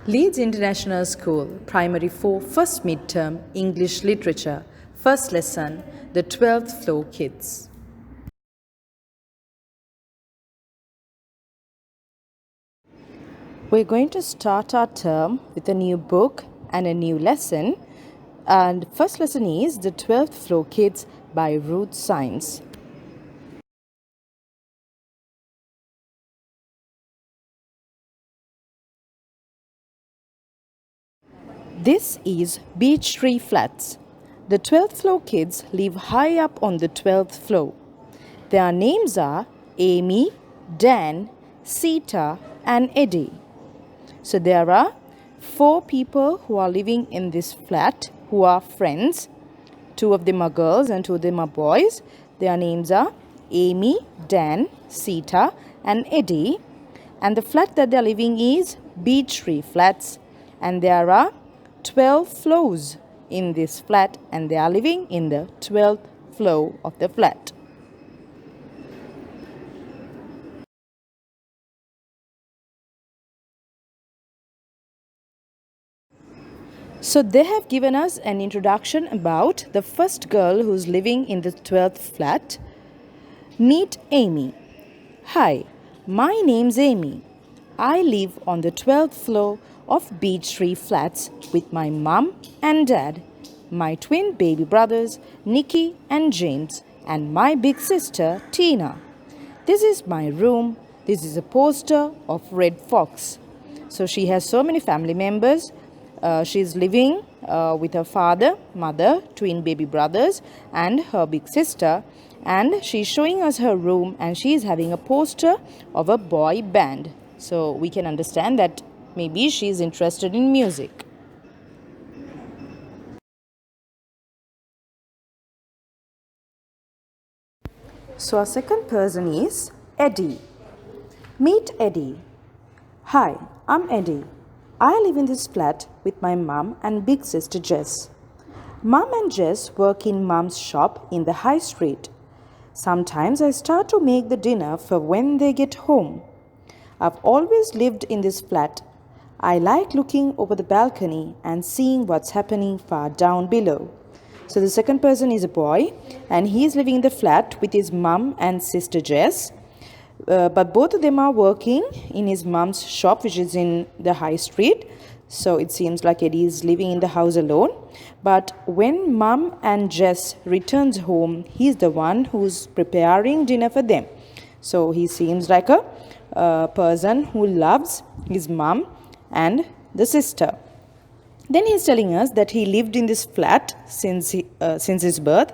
Leeds International School, Primary 4, First Midterm, English Literature, First Lesson, The 12th Floor Kids. We're going to start our term with a new book and a new lesson. And first lesson is The 12th Floor Kids by Ruth Saenz. This is Beech Tree Flats. The 12th floor kids live high up on the 12th floor. Their names are Amy, Dan, Sita, and Eddie. So there are 4 people who are living in this flat who are friends. 2 of them are girls and 2 of them are boys. Their names are Amy, Dan, Sita, and Eddie. And the flat that they are living is Beech Tree Flats. And there are 12 floors in this flat, and they are living in the 12th floor of the flat. So they have given us an introduction about the first girl who's living in the 12th flat. Meet Amy. Hi, my name's Amy. I live on the 12th floor of Beech Tree Flats with my mum and dad, my twin baby brothers Nikki and James, and my big sister Tina. This is my room. This is a poster of Red Fox. So she has so many family members. She's living with her father, mother, twin baby brothers, and her big sister. And she's showing us her room, and she's having a poster of a boy band. So we can understand that maybe she's interested in music. So our second person is Eddie. Meet Eddie. Hi, I'm Eddie. I live in this flat with my mum and big sister Jess. Mum and Jess work in Mum's shop in the high street. Sometimes I start to make the dinner for when they get home. I've always lived in this flat. I like looking over the balcony and seeing what's happening far down below. So the second person is a boy, and he's living in the flat with his mum and sister Jess. But both of them are working in his mum's shop, which is in the high street. So it seems like Eddie is living in the house alone. But when mum and Jess returns home, he's the one who's preparing dinner for them. So he seems like a person who loves his mum and the sister. Then he's telling us that he lived in this flat since his birth,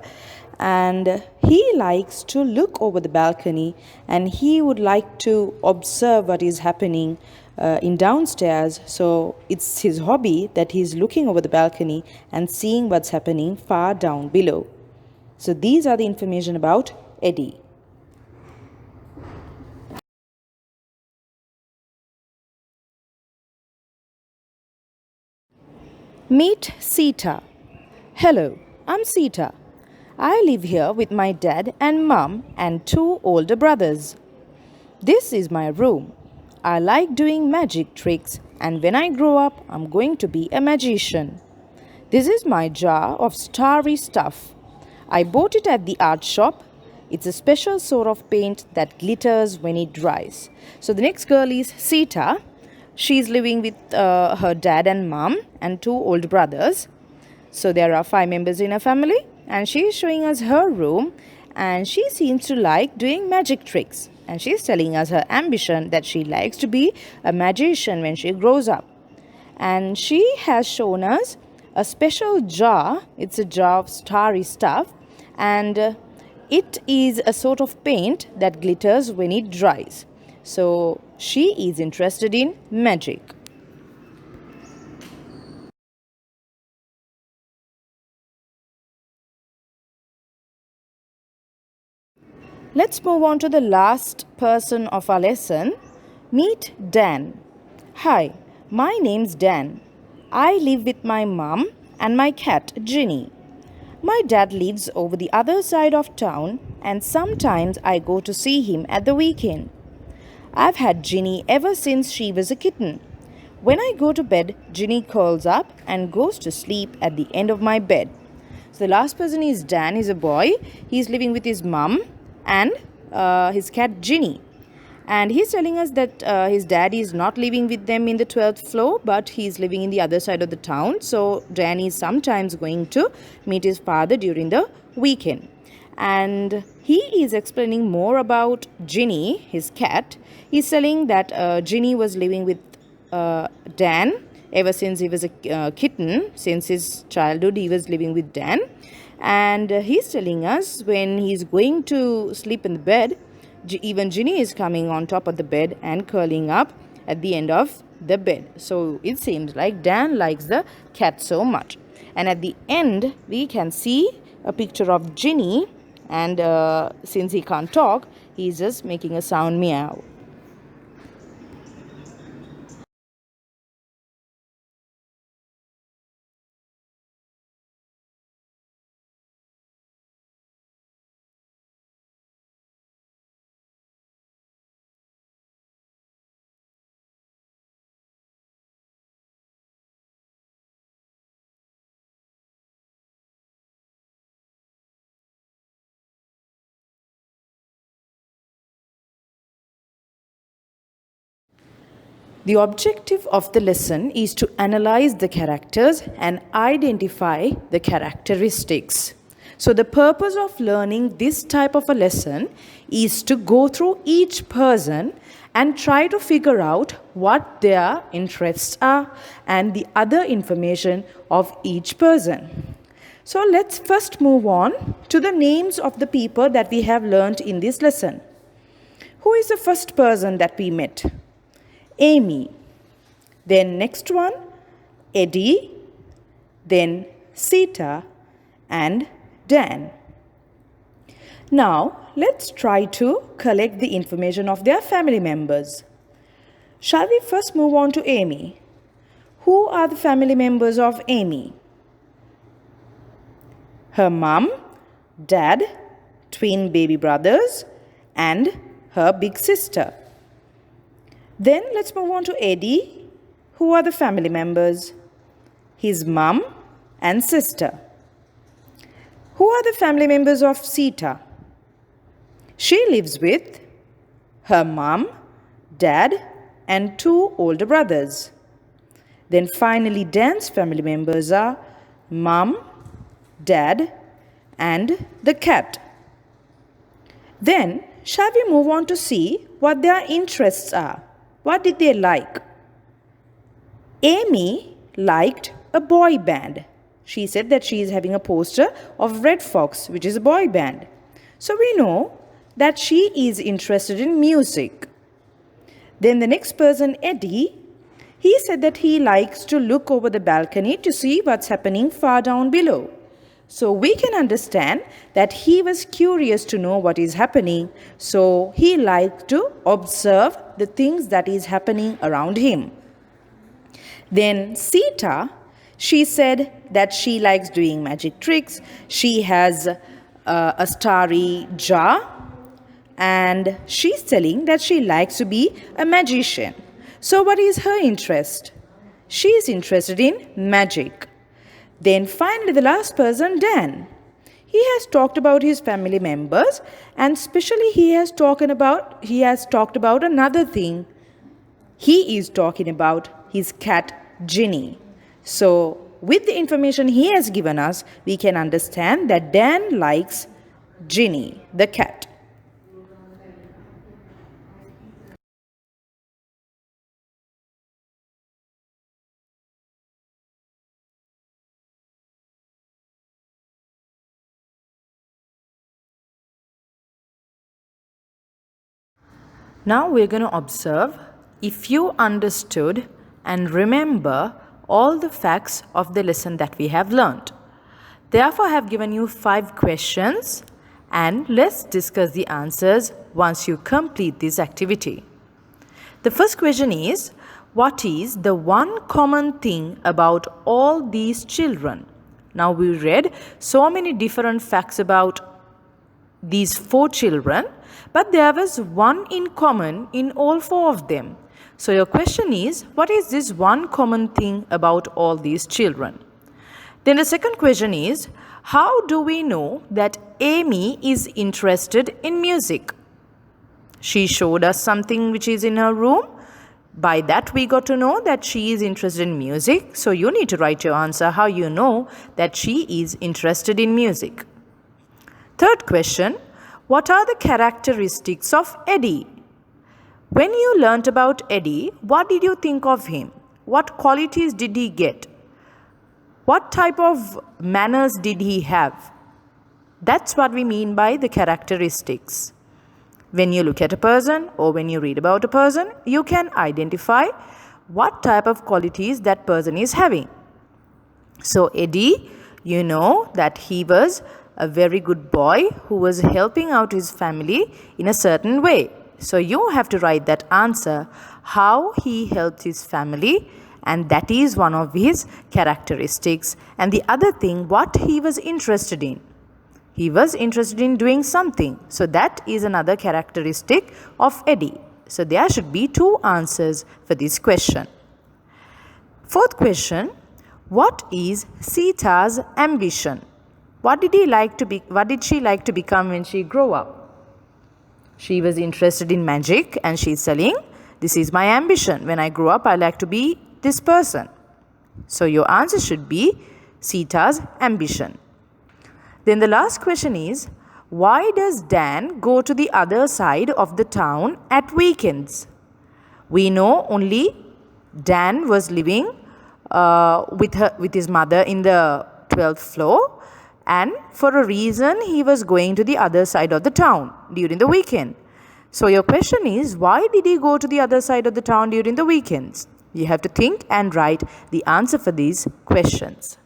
and he likes to look over the balcony, and he would like to observe what is happening in downstairs. So it's his hobby that he's looking over the balcony and seeing what's happening far down below. So these are the information about Eddie. Meet Sita. Hello, I'm Sita. I live here with my dad and mum and 2 older brothers. This is my room. I like doing magic tricks, and when I grow up, I'm going to be a magician. This is my jar of starry stuff. I bought it at the art shop. It's a special sort of paint that glitters when it dries. So the next girl is Sita. She's living with her dad and mom and 2 older brothers. So there are 5 members in her family, and she's showing us her room, and she seems to like doing magic tricks, and she's telling us her ambition that she likes to be a magician when she grows up. And she has shown us a special jar. It's a jar of starry stuff, and it is a sort of paint that glitters when it dries. So she is interested in magic. Let's move on to the last person of our lesson. Meet Dan. Hi, my name's Dan. I live with my mum and my cat Ginny. My dad lives over the other side of town, and sometimes I go to see him at the weekend. I've had Ginny ever since she was a kitten. When I go to bed, Ginny curls up and goes to sleep at the end of my bed. So the last person is Dan, is a boy. He's living with his mum and his cat Ginny. And he's telling us that his dad is not living with them in the 12th floor, but he's living in the other side of the town. So Dan is sometimes going to meet his father during the weekend. And he is explaining more about Ginny, his cat. He's telling that Ginny was living with Dan ever since he was a kitten. Since his childhood, he was living with Dan. And he's telling us when he's going to sleep in the bed, even Ginny is coming on top of the bed and curling up at the end of the bed. So it seems like Dan likes the cat so much. And at the end, we can see a picture of Ginny. And since he can't talk, he's just making a sound meow. The objective of the lesson is to analyze the characters and identify the characteristics. So the purpose of learning this type of a lesson is to go through each person and try to figure out what their interests are and the other information of each person. So let's first move on to the names of the people that we have learned in this lesson. Who is the first person that we met? Amy. Then next one, Eddie. Then Sita and Dan. Now, let's try to collect the information of their family members. Shall we first move on to Amy? Who are the family members of Amy? Her mum, dad, twin baby brothers, and her big sister. Then let's move on to Eddie. Who are the family members? His mum and sister. Who are the family members of Sita? She lives with her mum, dad, and two older brothers. Then finally, Dan's family members are mum, dad, and the cat. Then, shall we move on to see what their interests are? What did they like? Amy liked a boy band. She said that she is having a poster of Red Fox, which is a boy band. So we know that she is interested in music. Then the next person, Eddie, he said that he likes to look over the balcony to see what's happening far down below. So we can understand that he was curious to know what is happening. So he liked to observe the things that is happening around him. Then Sita, she said that she likes doing magic tricks. She has a starry jar and she's telling that she likes to be a magician. So what is her interest? She is interested in magic. Then finally the last person, Dan. He has talked about his family members and especially he has talked about another thing. He is talking about his cat Ginny. So with the information he has given us, we can understand that Dan likes Ginny, the cat. Now we're going to observe if you understood and remember all the facts of the lesson that we have learned. Therefore, I have given you 5 questions and let's discuss the answers once you complete this activity. The first question is, what is the one common thing about all these children? Now we read so many different facts about these 4 children, but there was one in common in all 4 of them. So your question is, what is this one common thing about all these children? Then the second question is, how do we know that Amy is interested in music? She showed us something which is in her room. By that we got to know that she is interested in music. So you need to write your answer how you know that she is interested in music. Third question, what are the characteristics of Eddie? When you learnt about Eddie, what did you think of him? What qualities did he get? What type of manners did he have? That's what we mean by the characteristics. When you look at a person or when you read about a person, you can identify what type of qualities that person is having. So Eddie, you know that he was a very good boy who was helping out his family in a certain way. So you have to write that answer, how he helped his family, and that is one of his characteristics. And the other thing, what he was interested in. He was interested in doing something. So that is another characteristic of Eddie. So there should be 2 answers for this question. Fourth question, what is Sita's ambition? What did she like to become when she grew up? She was interested in magic and she's telling, this is my ambition. When I grow up, I like to be this person. So your answer should be Sita's ambition. Then the last question is, why does Dan go to the other side of the town at weekends? We know only Dan was living with his mother in the 12th floor, and for a reason he was going to the other side of the town during the weekend. So your question is, why did he go to the other side of the town during the weekends? You have to think and write the answer for these questions.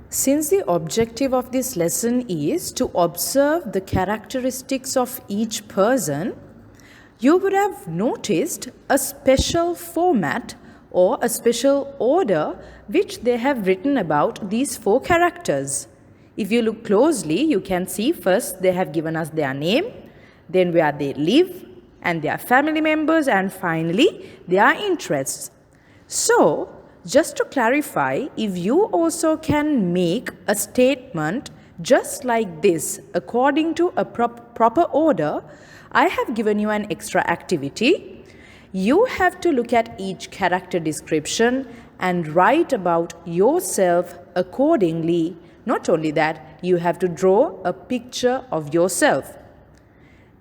Since the objective of this lesson is to observe the characteristics of each person, you would have noticed a special format or a special order which they have written about these 4 characters. If you look closely, you can see first they have given us their name, then where they live, and their family members, and finally their interests. So, just to clarify, if you also can make a statement just like this according to a proper order, I have given you an extra activity. You have to look at each character description and write about yourself accordingly. Not only that, you have to draw a picture of yourself.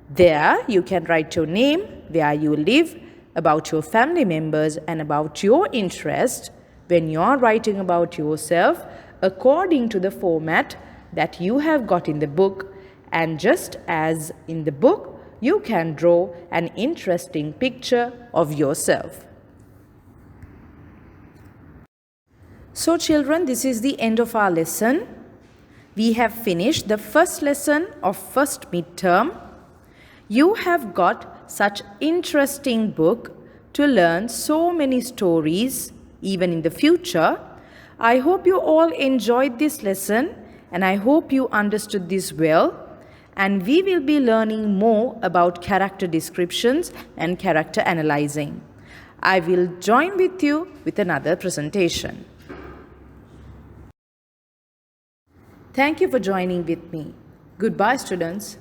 There you can write your name, where you live, about your family members, and about your interest when you are writing about yourself according to the format that you have got in the book. And just as in the book, you can draw an interesting picture of yourself. So children, this is the end of our lesson. We have finished the first lesson of first midterm. You have got such interesting book to learn so many stories even in the future. I hope you all enjoyed this lesson and I hope you understood this well. And we will be learning more about character descriptions and character analyzing. I will join with you with another presentation. Thank you for joining with me. Goodbye, students.